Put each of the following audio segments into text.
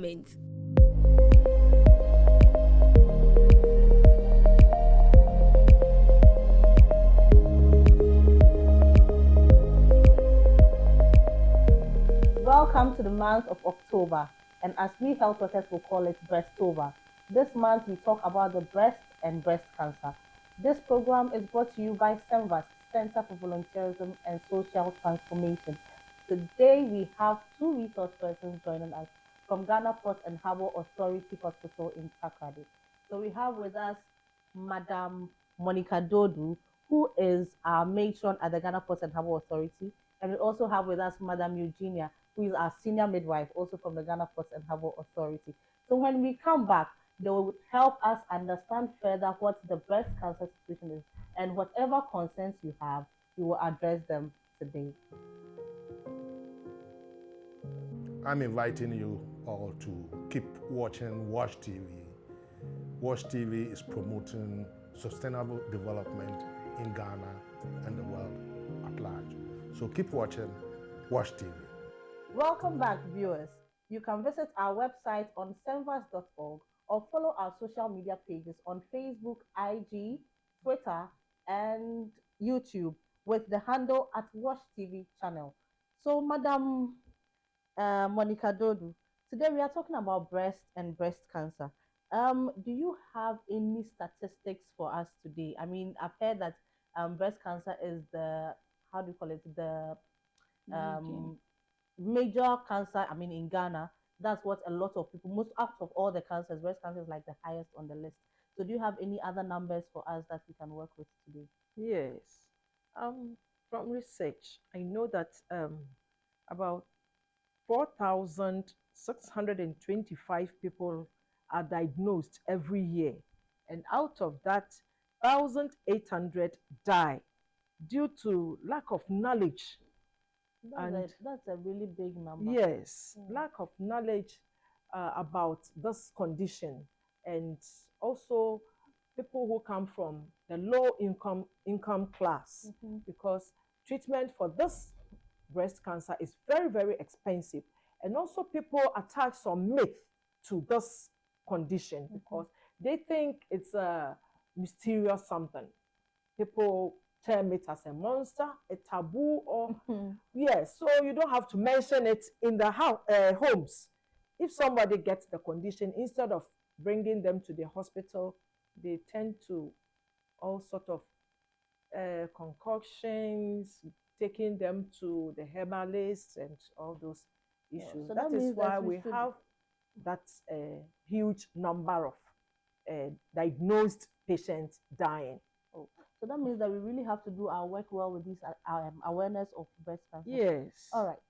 Welcome to the month of October, and as we health workers will call it Breastober. This month we talk about the breast and breast cancer. This program is brought to you by CENVAS, Center for Volunteerism and Social Transformation. Today we have two resource persons joining us from Ghana Port and Harbour Authority Hospital in Takoradi. So we have with us Madam Monica Dodu, who is our matron at the Ghana Port and Harbour Authority, and we also have with us Madam Eugenia, who is our senior midwife, also from the Ghana Port and Harbour Authority. So when we come back, they will help us understand further what the breast cancer situation is, and whatever concerns you have, we will address them today. I'm inviting you all to keep watching Watch TV. Watch TV is promoting sustainable development in Ghana and the world at large. So keep watching Watch TV. Welcome back, viewers. You can visit our website on cenvas.org or follow our social media pages on Facebook, IG, Twitter, and YouTube with the handle at Watch TV channel. So, Madam Monica Dodu, today we are talking about breast and breast cancer. Do you have any statistics for us today? I mean, I've heard that breast cancer is the, how do you call it, the major cancer, I mean, in Ghana. That's what a lot of people, most out of all the cancers, breast cancer is like the highest on the list. So do you have any other numbers for us that we can work with today? Yes. From research, I know that about 4,625 people are diagnosed every year. And out of that, 1,800 die due to lack of knowledge. That's a really big number. Yes, lack of knowledge about this condition, and also people who come from the low income class, because treatment for this breast cancer is very, very expensive. And also people attach some myth to this condition because they think it's a mysterious something. People term it as a monster, a taboo, or yes, so you don't have to mention it in the homes. If somebody gets the condition, instead of bringing them to the hospital, they tend to all sort of concoctions, taking them to the herbalists and all those issues. So that is why we have that huge number of diagnosed patients dying. So that means that we really have to do our work well with this awareness of breast cancer. Yes. All right.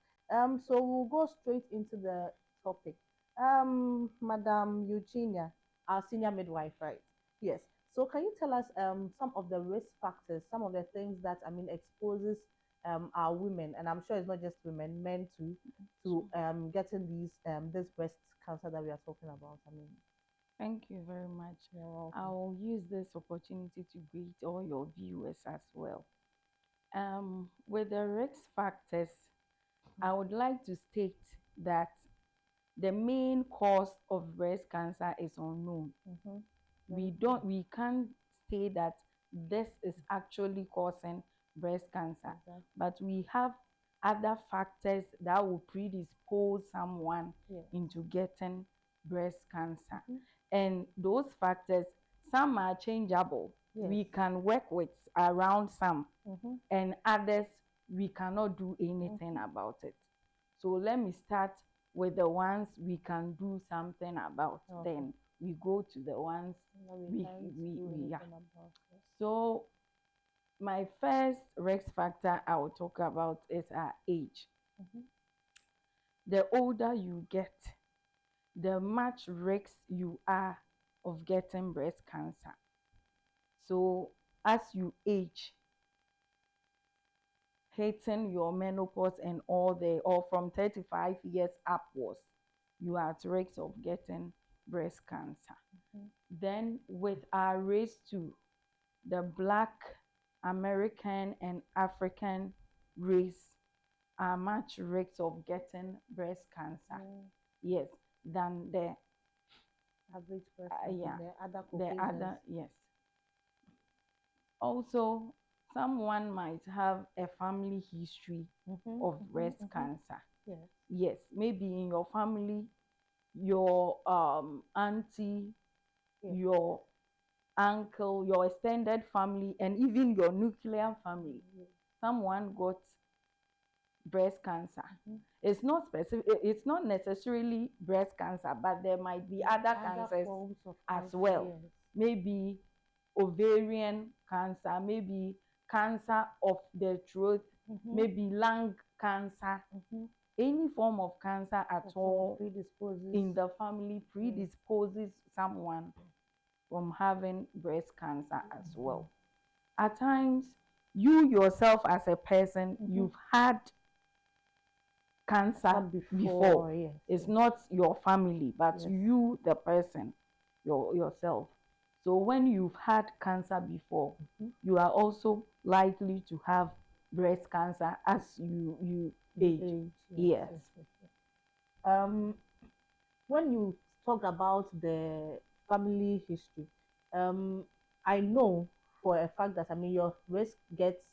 So we'll go straight into the topic. Madam Eugenia, our senior midwife, right? Yes. So can you tell us some of the risk factors, some of the things that exposes our women, and I'm sure it's not just women, men too, to getting this breast cancer that we are talking about? Thank you very much. I'll use this opportunity to greet all your viewers as well. With the risk factors, I would like to state that the main cause of breast cancer is unknown. We can't say that this is actually causing breast cancer, but we have other factors that will predispose someone into getting breast cancer. And those factors, some are changeable. We can work with around some, and others we cannot do anything about it. So let me start with the ones we can do something about. Then we go to the ones we So my first risk factor I will talk about is our age. The older you get, the much risk you are of getting breast cancer. So as you age, hitting your menopause and or from 35 years upwards, you are at risk of getting breast cancer. Then with our race to the Black, American, and African race are much risk of getting breast cancer. Yes, than the average person, yeah, the other the Caucasians. other, yes. Also, someone might have a family history of breast cancer. Yes. Yes, maybe in your family, your auntie, your uncle, your extended family, and even your nuclear family, someone got breast cancer. It's not specific, it's not necessarily breast cancer, but there might be other cancers forms of as cancer, well. yes. Maybe ovarian cancer, maybe cancer of the throat, maybe lung cancer, any form of cancer at all in the family predisposes someone from having breast cancer as well. At times, you yourself as a person, you've had cancer before. Yes. It's not your family, but you, the person, yourself. So when you've had cancer before, you are also likely to have breast cancer as you age. Yes. When you talk about the family history, I know for a fact that your risk gets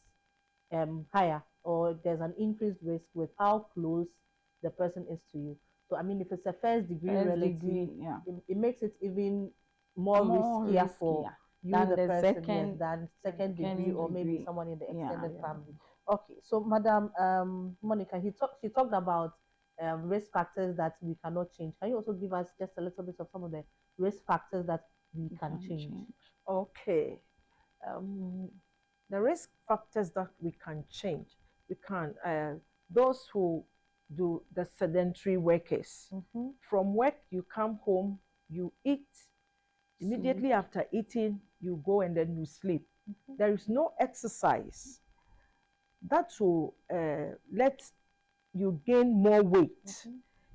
higher, or there's an increased risk with how close the person is to you. So if it's a first degree relative, it makes it even more riskier for you, the person, than second degree, or maybe someone in the extended family. Okay, so Madam Monica, she talked about risk factors that we cannot change. Can you also give us just a little bit of some of the risk factors that we can change? Okay. The risk factors that we can change, we can, those who do the sedentary workers. From work, you come home, you eat. Immediately after eating, you go and then you sleep. There is no exercise. That will let you gain more weight.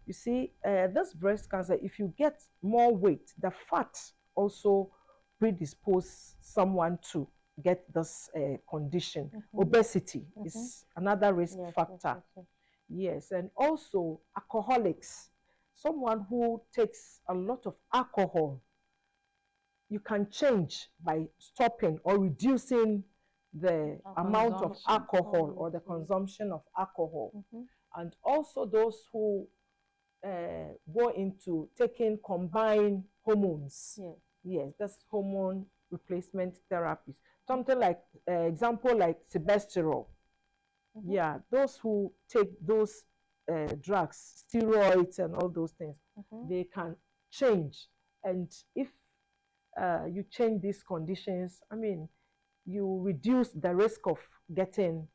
You see, this breast cancer, if you get more weight, the fat also predispose someone to get this condition. Obesity is another risk factor. Yes, and also alcoholics. Someone who takes a lot of alcohol, you can change by stopping or reducing the amount of alcohol or the consumption of alcohol. And also those who go into taking combined hormones. Yes, that's hormone replacement therapies. Something like, example like sebesterol. Yeah, those who take those drugs, steroids and all those things, they can change. And if you change these conditions, you reduce the risk of getting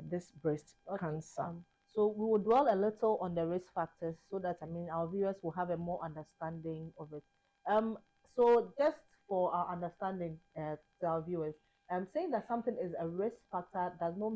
this breast cancer. So we will dwell a little on the risk factors so that our viewers will have a more understanding of it. So just for our understanding, to our viewers, saying that something is a risk factor does not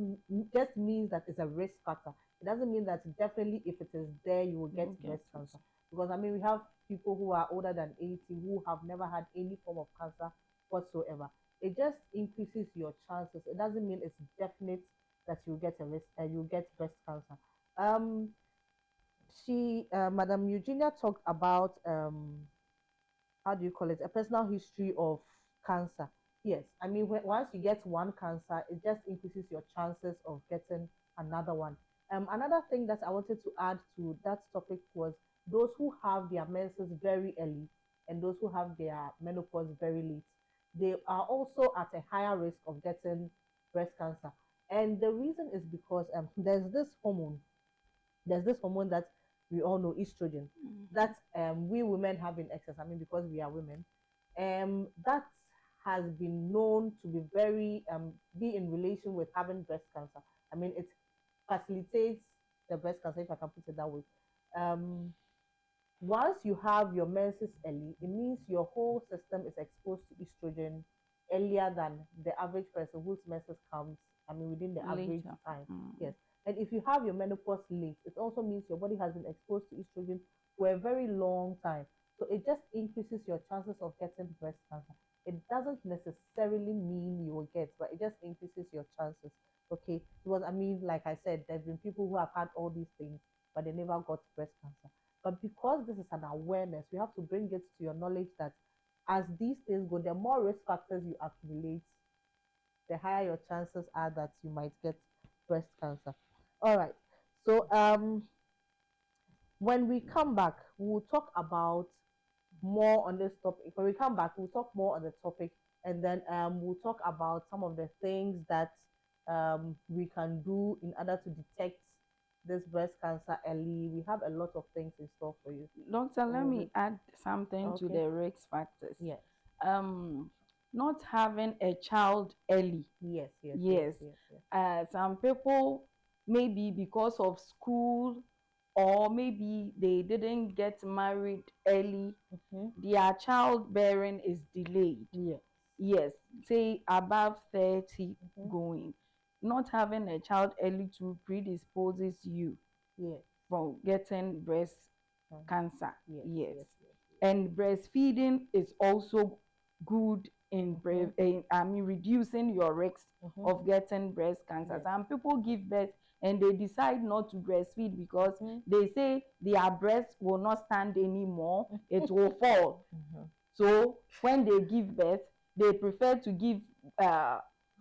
just means that it's a risk factor. It doesn't mean that definitely if it is there you will get breast cancer. Because we have people who are older than 80 who have never had any form of cancer whatsoever. It just increases your chances. It doesn't mean it's definite that you get you get breast cancer. Madam Eugenia talked about how do you call it, a personal history of cancer. Yes, once you get one cancer, it just increases your chances of getting another one. Another thing that I wanted to add to that topic was those who have their menses very early and those who have their menopause very late. They are also at a higher risk of getting breast cancer. And the reason is because there's this hormone that we all know, estrogen, that we women have in excess. Because we are women, that has been known to be very be in relation with having breast cancer. It facilitates the breast cancer, if I can put it that way. Once you have your menses early, it means your whole system is exposed to estrogen earlier than the average person whose menses comes within the average time. Yes. And if you have your menopause late, it also means your body has been exposed to estrogen for a very long time. So it just increases your chances of getting breast cancer. It doesn't necessarily mean you will get, but it just increases your chances. Okay. Because like I said, there's been people who have had all these things, but they never got breast cancer. But because this is an awareness, we have to bring it to your knowledge that as these things go, the more risk factors you accumulate, the higher your chances are that you might get breast cancer. All right. So when we come back, we'll talk about more on this topic. When we come back, we'll talk more on the topic, and then we'll talk about some of the things that we can do in order to detect this breast cancer early. We have a lot of things in store for you. Doctor, let me add something to the risk factors. Yes. Not having a child early. Yes. Some people, maybe because of school, or maybe they didn't get married early, their childbearing is delayed. Yes, say above 30 going. Not having a child early to predisposes you from getting breast cancer. Yes. And breastfeeding is also good in reducing your risk of getting breast cancer. Some people give birth and they decide not to breastfeed because they say their breast will not stand anymore, it will fall. So when they give birth, they prefer to give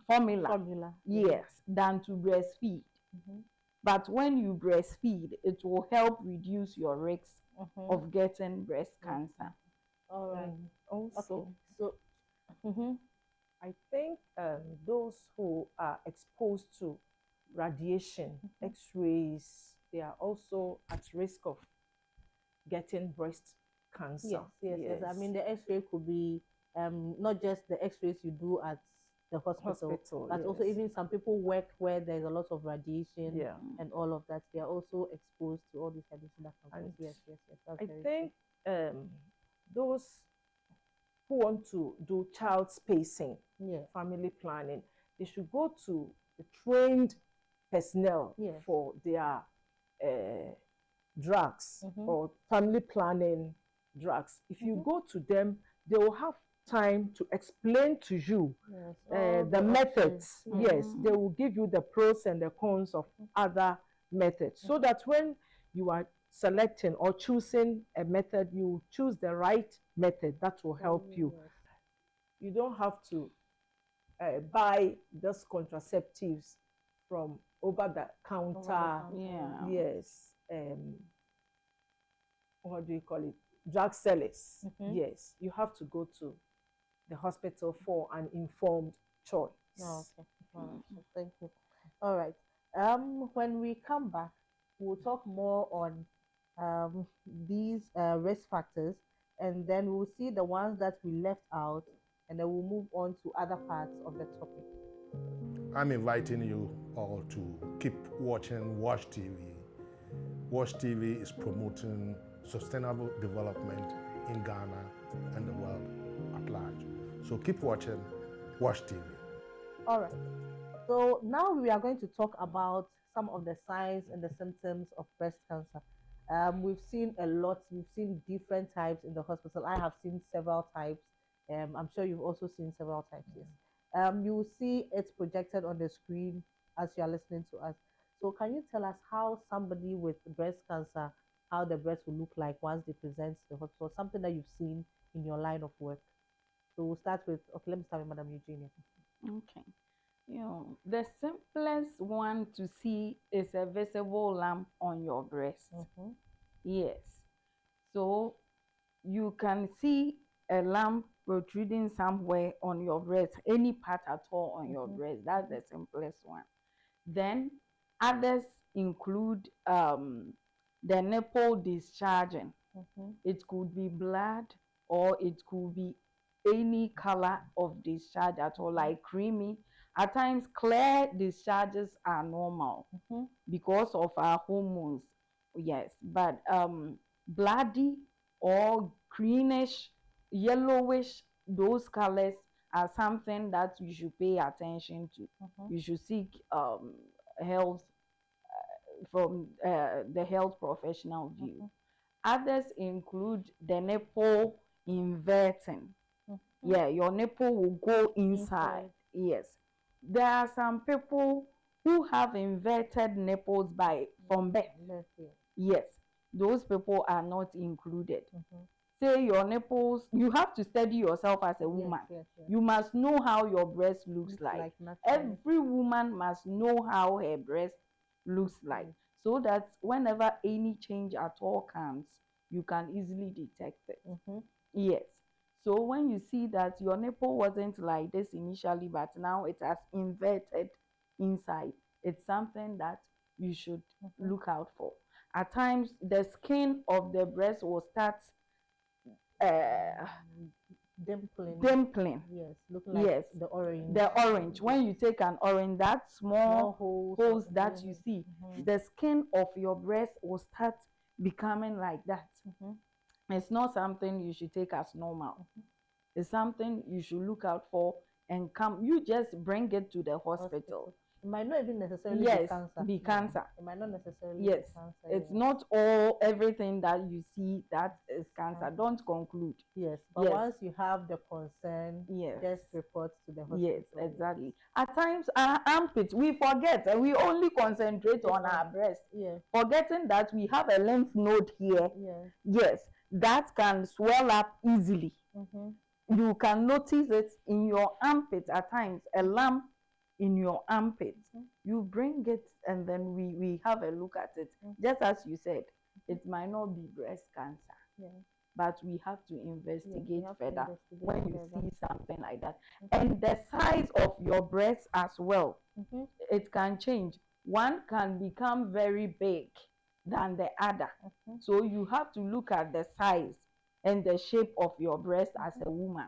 formula. Yes, than to breastfeed. But when you breastfeed, it will help reduce your risk of getting breast cancer. All right. Also, so I think those who are exposed to radiation, X-rays, they are also at risk of getting breast cancer. Yes. I mean, the X-ray could be not just the X-rays you do at the hospital, but also even some people work where there's a lot of radiation and all of that. They are also exposed to all these radiation that comes. Yes. I think those who want to do child spacing, family planning, they should go to the trained personnel for their drugs or family planning drugs. If you go to them, they will have time to explain to you the methods. Yes, they will give you the pros and the cons of other methods, so that when you are selecting or choosing a method, you choose the right method that will help you. You don't have to buy those contraceptives from over the counter. Yes. What do you call it? Drug sellers. Yes, you have to go to the hospital for an informed choice. Okay. Thank you. All right. When we come back, we'll talk more on these risk factors, and then we'll see the ones that we left out, and then we'll move on to other parts of the topic. I'm inviting you all to keep watching WASH TV. WASH TV is promoting sustainable development in Ghana and the world at large. So keep watching WASH TV. All right. So now we are going to talk about some of the signs and the symptoms of breast cancer. We've seen a lot. We've seen different types in the hospital. I have seen several types. I'm sure you've also seen several types. Yes. You will see it projected on the screen as you are listening to us. So can you tell us how somebody with breast cancer, how the breast will look like once they present to the hospital, something that you've seen in your line of work? So we'll start with, let me start with Madam Eugenia. Okay. The simplest one to see is a visible lump on your breast. Yes. So you can see a lump protruding somewhere on your breast, any part at all on your breast. That's the simplest one. Then others include the nipple discharging. It could be blood, or it could be any color of discharge at all, like creamy. At times, clear discharges are normal because of our hormones. Yes, but bloody or greenish, yellowish, those colors are something that you should pay attention to. You should seek health from the health professional view. Others include the nipple inverting. Yeah, your nipple will go inside. Yes. There are some people who have inverted nipples from birth. Yes. those people are not included. Say your nipples, you have to study yourself as a woman. Yes. You must know how your breast looks like. Every woman must know how her breast looks like, so that whenever any change at all comes, you can easily detect it. Yes. So when you see that your nipple wasn't like this initially, but now it has inverted inside, it's something that you should look out for. At times, the skin of the breast will start dimpling. Yes, looking like the orange. The orange. When you take an orange, that small holes that you see, the skin of your breast will start becoming like that. It's not something you should take as normal. It's something you should look out for and come. You just bring it to the hospital. It might not even necessarily be cancer. It might not necessarily be cancer. It's not everything that you see that is cancer. Don't conclude. Yes, but once you have the concern, just report to the hospital. Yes, exactly. At times, our armpit, we forget and we only concentrate on our breast, forgetting that we have a lymph node here. Yes, that can swell up easily. You can notice it in your armpit at times, a lump in your armpit. You bring it and then we have a look at it. Just as you said, it might not be breast cancer, but we have to investigate further when you see something like that. And the size of your breast as well, it can change. One can become very big than the other. So you have to look at the size and the shape of your breast as a woman.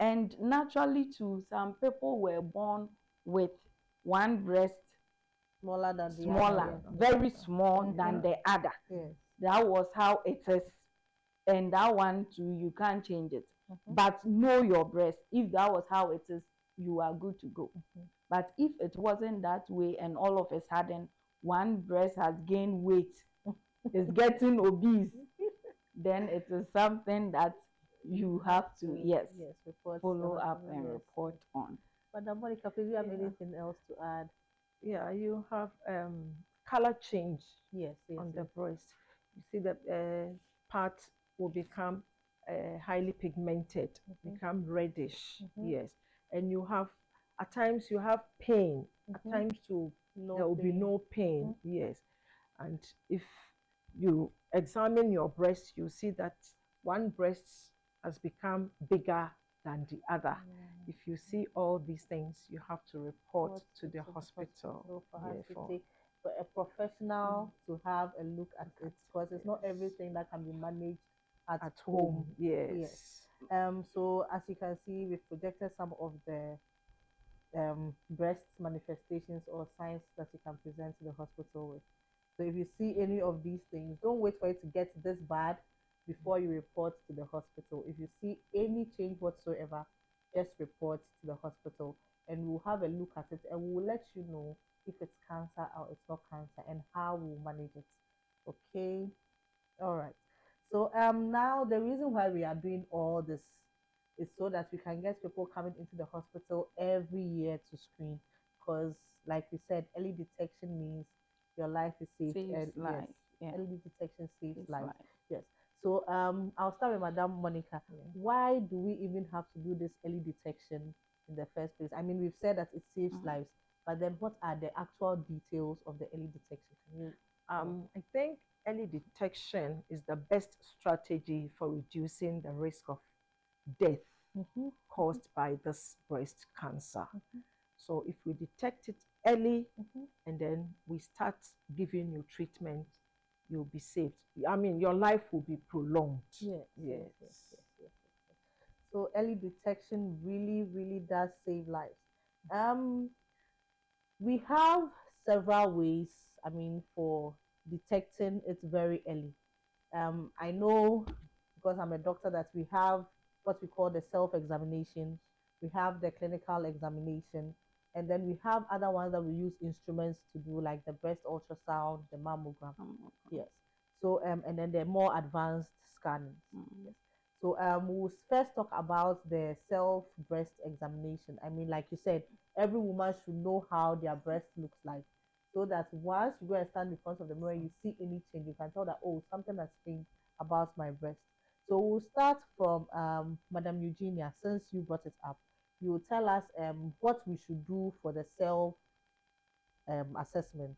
And naturally too, some people were born with one breast smaller than the other, very small than the other. That was how it is. And that one too, you can't change it. But know your breast. If that was how it is, you are good to go. But if it wasn't that way and all of a sudden one breast has gained weight, is getting obese, then it is something that you have to follow up and report on. Madam Monica, do you have anything else to add? Yeah, you have color change on the breast. You see that part will become highly pigmented, become reddish. Yes, and you have at times you have pain. At times there will be no pain. Yes, and if you examine your breast, you see that one breast has become bigger than the other. If you see all these things, you have to report to the hospital. For a professional to have a look at it, because it's not everything that can be managed at home. Yes. So as you can see, we've projected some of the breast manifestations or signs that you can present to the hospital with. So if you see any of these things, don't wait for it to get this bad before you report to the hospital. If you see any change whatsoever, just report to the hospital and we'll have a look at it and we'll let you know if it's cancer or it's not cancer and how we'll manage it. Okay. All right. So now the reason why we are doing all this is so that we can get people coming into the hospital every year to screen, because like we said, early detection means your life is saved. Early detection saves life. Yes. So I'll start with Madam Monica. Why do we even have to do this early detection in the first place? I mean, we've said that it saves lives, but then what are the actual details of the early detection? I think early detection is the best strategy for reducing the risk of death caused by this breast cancer. So if we detect it early and then we start giving you treatment, you'll be saved. I mean, your life will be prolonged. Yes. So early detection really does save lives. We have several ways, I mean, for detecting it very early. I know, because I'm a doctor, that we have what we call the self-examination, we have the clinical examination, and then we have other ones that we use instruments to do, like the breast ultrasound, the mammogram. Yes. So and then the more advanced scanning. Yes. So we'll first talk about the self-breast examination. I mean, like you said, every woman should know how their breast looks like. so that once you go and stand in front of the mirror, you see any change, you can tell that, oh, something has changed about my breast. So we'll start from Madam Eugenia, since you brought it up. You will tell us what we should do for the self assessment.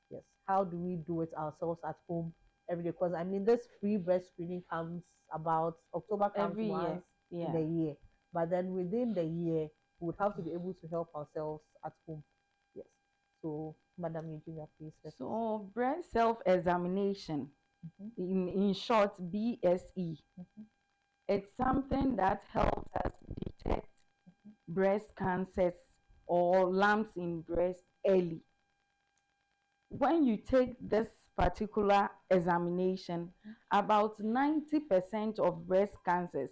Yes, how do we do it ourselves at home every day? Because I mean, this free breast screening comes about October comes Every year. once Yeah. in the year, but then within the year we would have to be able to help ourselves at home. Yes. So, Madam Eugenia, please. So breast self-examination, in short, BSE, it's something that helps us detect breast cancers or lumps in breast early. When you take this particular examination, about 90% of breast cancers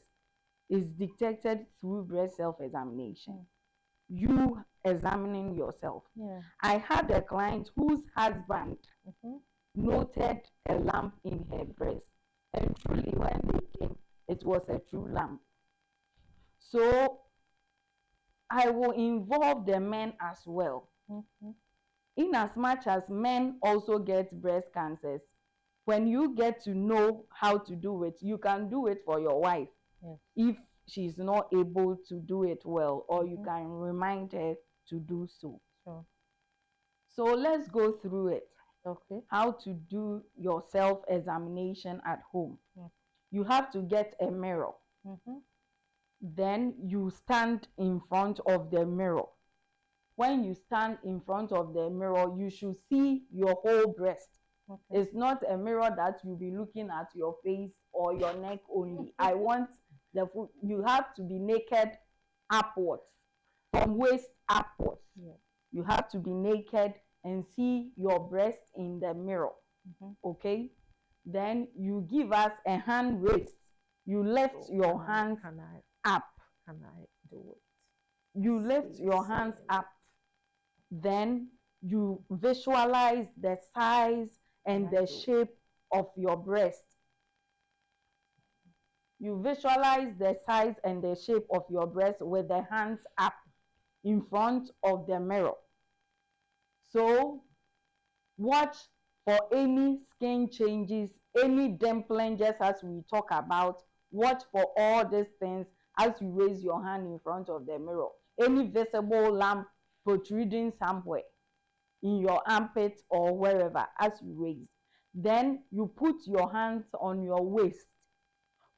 is detected through breast self-examination. You examining yourself. Yeah. I had a client whose husband noted a lump in her breast, and truly when they came, it was a true lump. So I will involve the men as well. In as much as men also get breast cancers, when you get to know how to do it, you can do it for your wife. Yes. If she's not able to do it well, or you can remind her to do so. Sure. So let's go through it. Okay. How to do your self-examination at home. You have to get a mirror. Then you stand in front of the mirror. When you stand in front of the mirror, you should see your whole breast. It's not a mirror that you'll be looking at your face or your neck only. I want you have to be naked upwards, from waist upwards. You have to be naked and see your breast in the mirror. Okay? Then you give us a hand raise. You lift your hands up. Can I do it? You lift your hands up. Then you visualize the size and the shape of your breast. You visualize the size and the shape of your breast with the hands up in front of the mirror. So watch for any skin changes, any dimpling, just as we talk about. Watch for all these things as you raise your hand in front of the mirror. Any visible lump protruding somewhere in your armpit or wherever as you raise. Then you put your hands on your waist.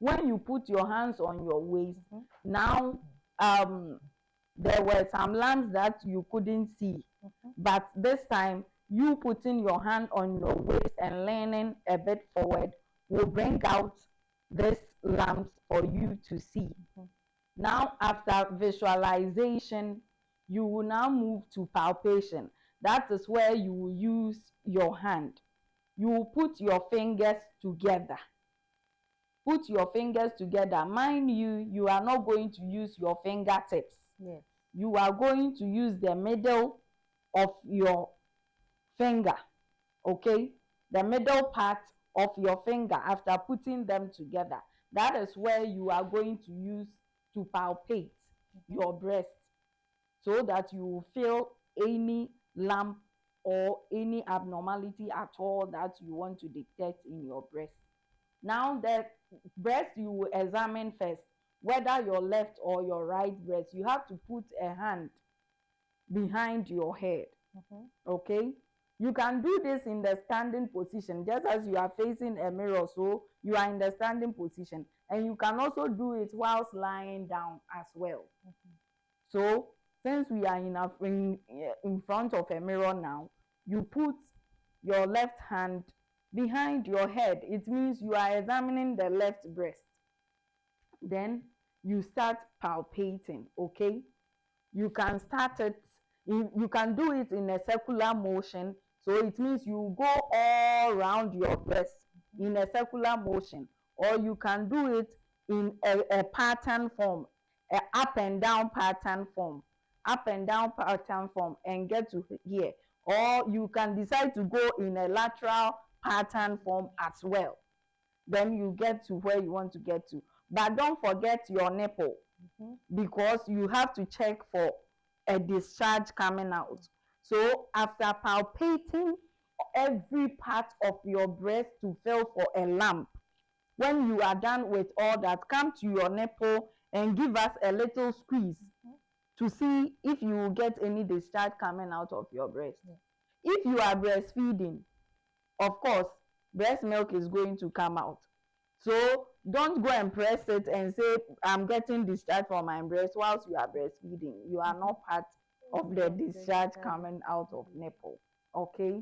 When you put your hands on your waist, now there were some lumps that you couldn't see, but this time you putting your hand on your waist and leaning a bit forward will bring out these lumps for you to see. Now, after visualization, you will now move to palpation. That is where you will use your hand. You will put your fingers together. Put your fingers together. Mind you, you are not going to use your fingertips. Yes. You are going to use the middle of your finger. Okay? The middle part of your finger after putting them together. That is where you are going to use to palpate your breast, so that you will feel any lump or any abnormality at all that you want to detect in your breast. Now, the breast you will examine first, whether your left or your right breast. You have to put a hand behind your head. Okay? You can do this in the standing position, just as you are facing a mirror, so you are in the standing position. And you can also do it whilst lying down as well. So, since we are in front of a mirror now, you put your left hand behind your head. It means you are examining the left breast. Then you start palpating, okay? You can start it, you can do it in a circular motion. So it means you go all around your breast in a circular motion, or you can do it in a pattern form, an up and down pattern form, and get to here. Or you can decide to go in a lateral pattern form as well. Then you get to where you want to get to. But don't forget your nipple, because you have to check for a discharge coming out. So after palpating every part of your breast to feel for a lump, when you are done with all that, come to your nipple and give us a little squeeze to see if you will get any discharge coming out of your breast. If you are breastfeeding, of course, breast milk is going to come out. So don't go and press it and say, I'm getting discharge from my breast whilst you are breastfeeding. You are not part of the discharge coming out of nipple. Okay?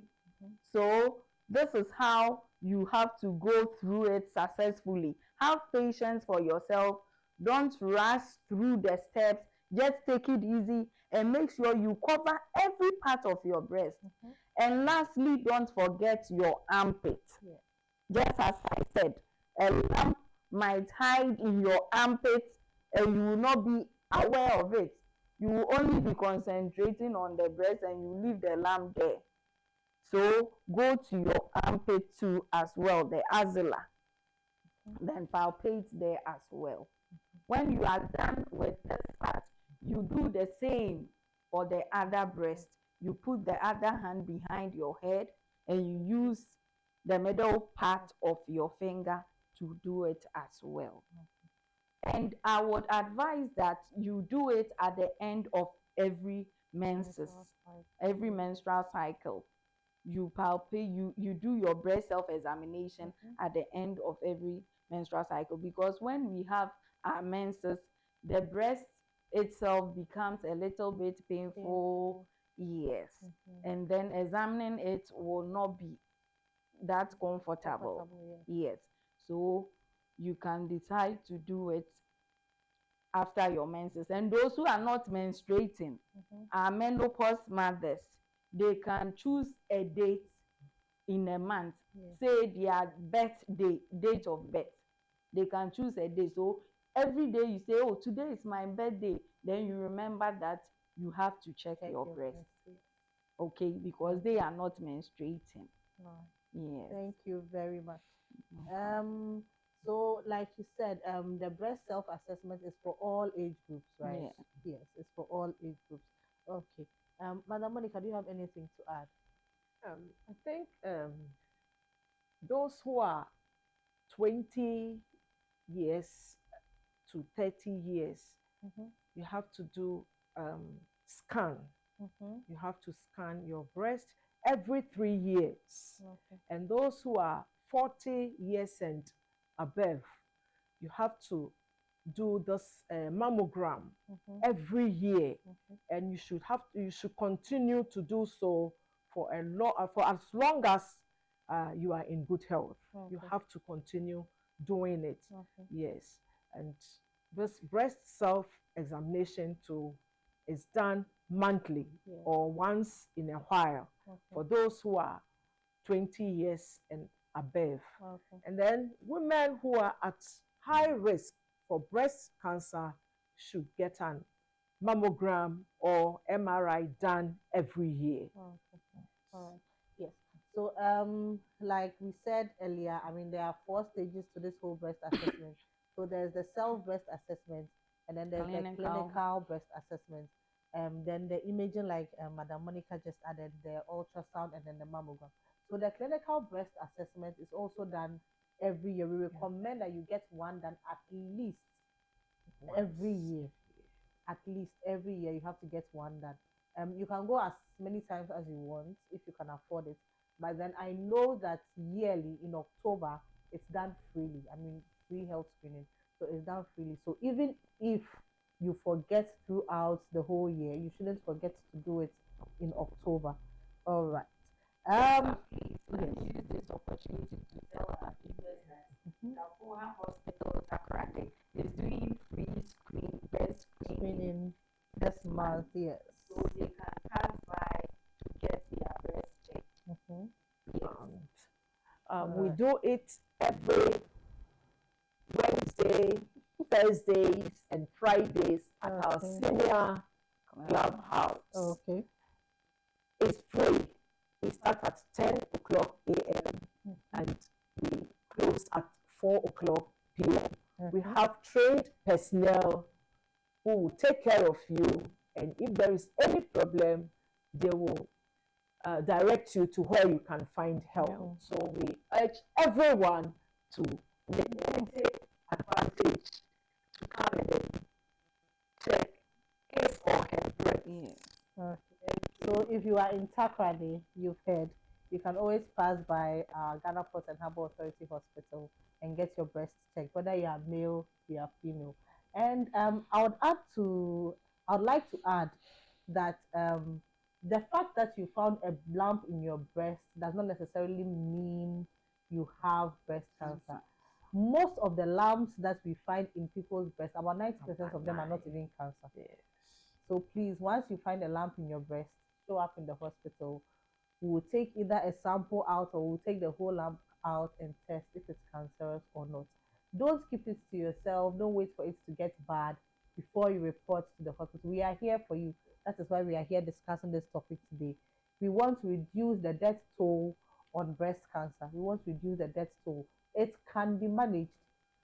So this is how you have to go through it successfully. Have patience for yourself. Don't rush through the steps. Just take it easy and make sure you cover every part of your breast. And lastly, don't forget your armpit. Just as I said, a lump might hide in your armpit and you will not be aware of it. You will only be concentrating on the breast and you leave the lump there. So go to your armpit too as well, the axilla. Then palpate there as well. When you are done with this part, you do the same for the other breast. You put the other hand behind your head and you use the middle part of your finger to do it as well. And I would advise that you do it at the end of every menses, every menstrual cycle. You palpate, you do your breast self-examination at the end of every menstrual cycle, because when we have our menses, the breast itself becomes a little bit painful. Yes. And then examining it will not be that comfortable. Yes. So you can decide to do it after your menses. And those who are not menstruating, are menopause mothers, they can choose a date in a month, say their birthday, date of birth. They can choose a day. So every day you say, oh, today is my birthday, then you remember that you have to check your breast. Okay, because they are not menstruating. Yes. Thank you very much. So like you said, the breast self-assessment is for all age groups, right? Yes, it's for all age groups. Okay. Madam Monica, do you have anything to add? I think those who are 20 years to 30 years, you have to do scan. You have to scan your breast every 3 years. And those who are 40 years and above, you have to do this mammogram every year. And you should continue to do so for as long as you are in good health. You have to continue doing it. Yes. And this breast self-examination too is done monthly or once in a while for those who are 20 years and above. And then women who are at high risk for breast cancer should get an mammogram or MRI done every year. Yes. So like we said earlier, I mean, there are 4 stages to this whole breast assessment. So there's the self-breast assessment, and then there's the clinical breast assessment. Then the imaging, like Madam Monica just added, the ultrasound, and then the mammogram. So the clinical breast assessment is also done every year. We recommend that you get one done at least every year. At least every year you have to get one done. You can go as many times as you want if you can afford it. But then I know that yearly in October, it's done freely. I mean, free health screening. So it's done freely. So even if you forget throughout the whole year, you shouldn't forget to do it in October. All right. Please, let's use this opportunity to tell our viewers that Kapoha Hospital Takoradi is doing free breast screening this month. Yes. So they can pass by to get their breast checked. We do it every Wednesday, Thursdays, and Fridays at our senior clubhouse. Okay. It's free. We start at 10 o'clock a.m. and we close at 4 o'clock p.m. We have trained personnel who will take care of you, and if there is any problem, they will direct you to where you can find help. So we urge everyone to take advantage to come and check his or her breast. So if you are in Takrady, you've heard, you can always pass by Ghana Port and Harbour Authority Hospital and get your breast checked, whether you are male, you are female. And I would like to add that the fact that you found a lump in your breast does not necessarily mean you have breast cancer. Most of the lumps that we find in people's breasts, about 90% of them are not even cancer. So please, once you find a lump in your breast, show up in the hospital. We will take either a sample out or we'll take the whole lump out and test if it's cancerous or not. Don't keep it to yourself. Don't wait for it to get bad before you report to the hospital. We are here for you. That is why we are here discussing this topic today. We want to reduce the death toll on breast cancer. We want to reduce the death toll. It can be managed.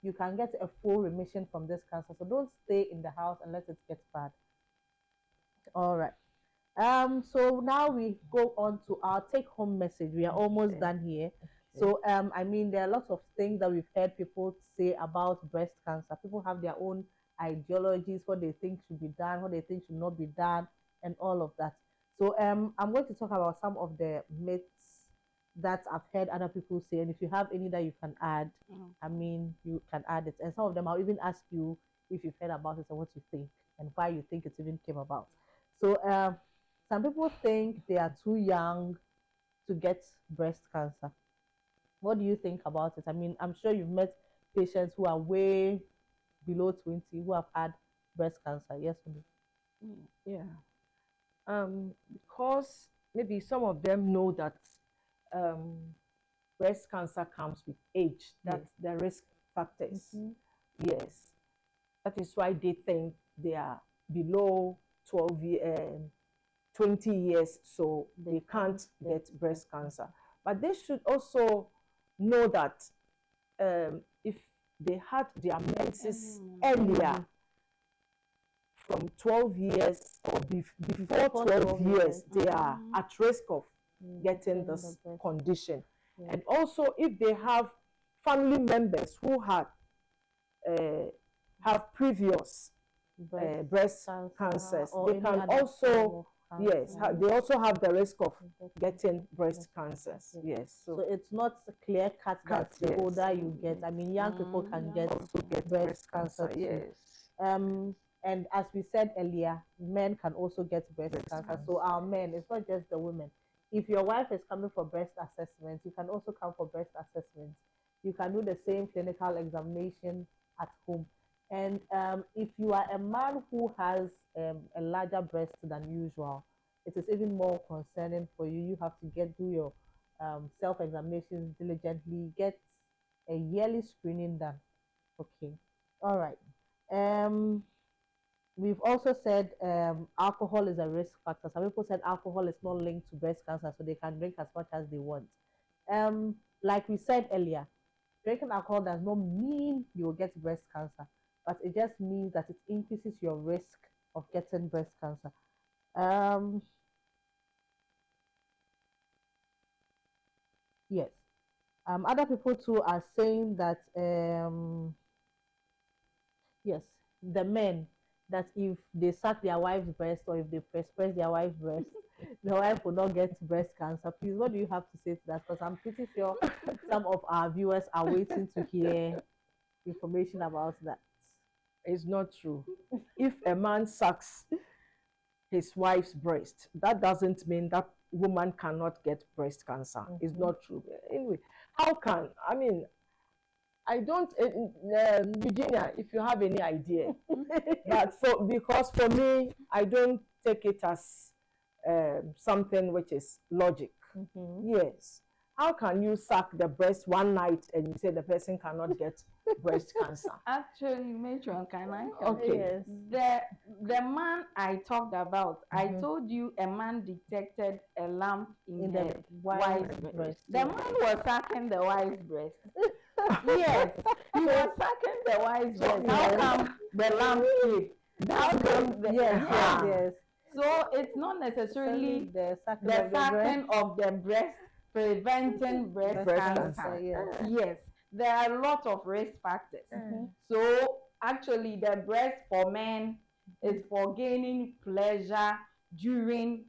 You can get a full remission from this cancer. So don't stay in the house and let it get bad. All right. So now we go on to our take-home message. We are almost done here. So I mean, there are lots of things that we've heard people say about breast cancer. People have their own ideologies, what they think should be done, what they think should not be done, and all of that. So I'm going to talk about some of the myths that I've heard other people say, and if you have any that you can add, I mean, you can add it. And some of them I'll even ask you if you've heard about it and what you think and why you think it even came about. So some people think they are too young to get breast cancer. What do you think about it? I mean, I'm sure you've met patients who are way below 20 who have had breast cancer. Yes, Umi? Yeah. Because maybe some of them know that breast cancer comes with age. That's the risk factors. Yes. That is why they think they are below 20 years, so they can't get breast cancer. But they should also know that if they had their menses earlier, from 12 years or before 12 years, they are at risk of getting this condition. And also, if they have family members who have previous breast cancers, they can also they also have the risk of getting breast cancers. Yes, so it's not clear cut that the older you get. I mean, young people can get breast cancer. Yes. And as we said earlier, men can also get breast cancer. So our men, it's not just the women. If your wife is coming for breast assessment, you can also come for breast assessment. You can do the same clinical examination at home. And if you are a man who has a larger breast than usual, it is even more concerning for you. You have to do your self-examinations diligently, get a yearly screening done. Okay. All right. We've also said alcohol is a risk factor. Some people said alcohol is not linked to breast cancer, so they can drink as much as they want. Like we said earlier, drinking alcohol does not mean you will get breast cancer, but it just means that it increases your risk of getting breast cancer. Yes. Other people too are saying that yes, the men, that if they suck their wife's breast or if they press their wife's breast, the wife will not get breast cancer. Please, what do you have to say to that? Because I'm pretty sure some of our viewers are waiting to hear information about that. It's not true. If a man sucks his wife's breast, that doesn't mean that woman cannot get breast cancer. It's not true. Anyway, how can, I mean, I don't, Virginia, if you have any idea, but because for me, I don't take it as something which is logic. Yes. How can you suck the breast one night and you say the person cannot get breast cancer? Actually, Matron, can I? Okay. Yes. The man I talked about, I told you a man detected a lump in the wife's breast. The man was sucking the wife's breast. Yes, he was sucking the wife's breast. How come the lump came? How come the yes. So it's not necessarily the sucking of the breast preventing breast cancer. Yes, there are a lot of risk factors. So actually, the breast for men is for gaining pleasure during,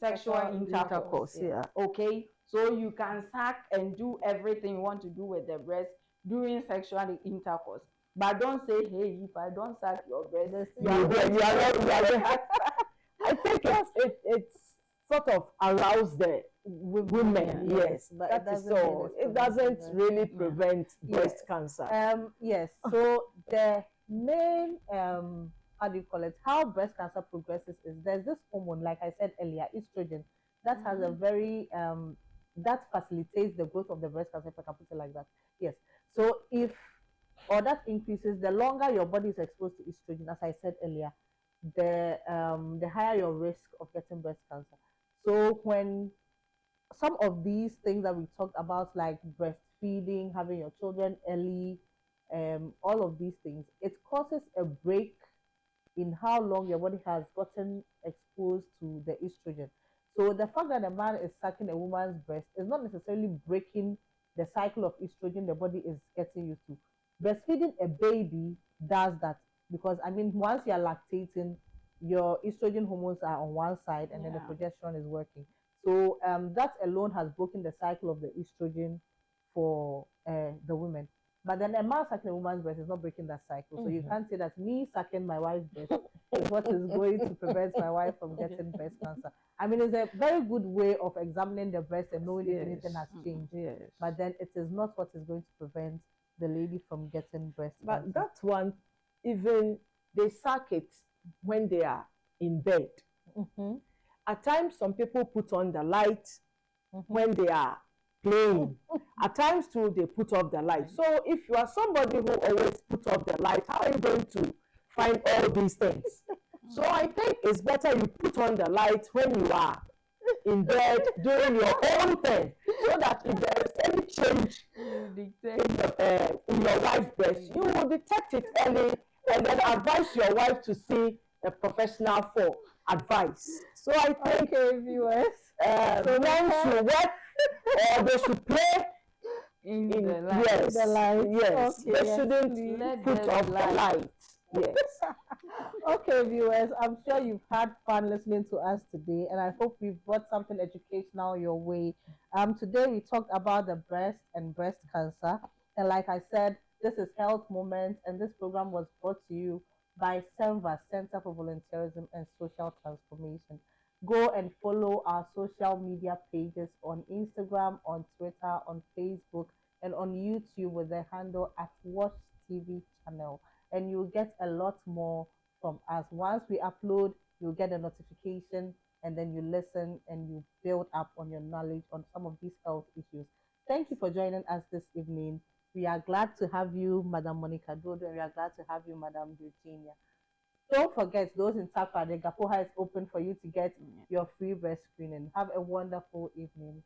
sexual intercourse. Okay, so you can suck and do everything you want to do with the breast during sexual intercourse. But don't say, hey, if I don't suck your breast, you are I think it's sort of arouse the women, yes, but that is all. It doesn't really prevent breast cancer. Yes, so the main how do you call it, how breast cancer progresses is there's this hormone, like I said earlier, estrogen, that has a very that facilitates the growth of the breast cancer, if I can put it like that. Yes, so if or that increases, the longer your body is exposed to estrogen, as I said earlier, the higher your risk of getting breast cancer. So when some of these things that we talked about, like breastfeeding, having your children early, all of these things, it causes a break in how long your body has gotten exposed to the estrogen. So the fact that a man is sucking a woman's breast is not necessarily breaking the cycle of estrogen the body is getting used to. Breastfeeding a baby does that, because once you are lactating, your estrogen hormones are on one side and then the progesterone is working. So that alone has broken the cycle of the estrogen for the women. But then a man sucking a woman's breast is not breaking that cycle. So you can't say that me sucking my wife's breast is what is going to prevent my wife from getting breast cancer. It's a very good way of examining the breast and knowing if anything has changed. But then it is not what is going to prevent the lady from getting breast cancer. But that one, even they suck it when they are in bed. At times, some people put on the light when they are playing. At times too, they put off the light. So if you are somebody who always put off the light, how are you going to find all these things? So I think it's better you put on the light when you are in bed doing your own thing, so that if there is any change in your wife's breast, you will detect it early and then advise your wife to see a professional for advice. So I think viewers, men should work or they should play in the light. Yes, the light. yes. Okay, They shouldn't put off the light. Yes. Okay, viewers, I'm sure you've had fun listening to us today, and I hope we've brought something educational your way. Today we talked about the breast and breast cancer, and like I said, this is Health Moments, and this program was brought to you by CENVA, Center for Volunteerism and Social Transformation. Go and follow our social media pages on Instagram, on Twitter, on Facebook, and on YouTube with the handle at Watch TV channel. And you'll get a lot more from us. Once we upload, you'll get a notification, and then you listen and you build up on your knowledge on some of these health issues. Thank you for joining us this evening. We are glad to have you, Madam Monica Dodo, and we are glad to have you, Madam Virginia. Don't forget, those in Takrade, Gapoha is open for you to get your free breast screening. Have a wonderful evening.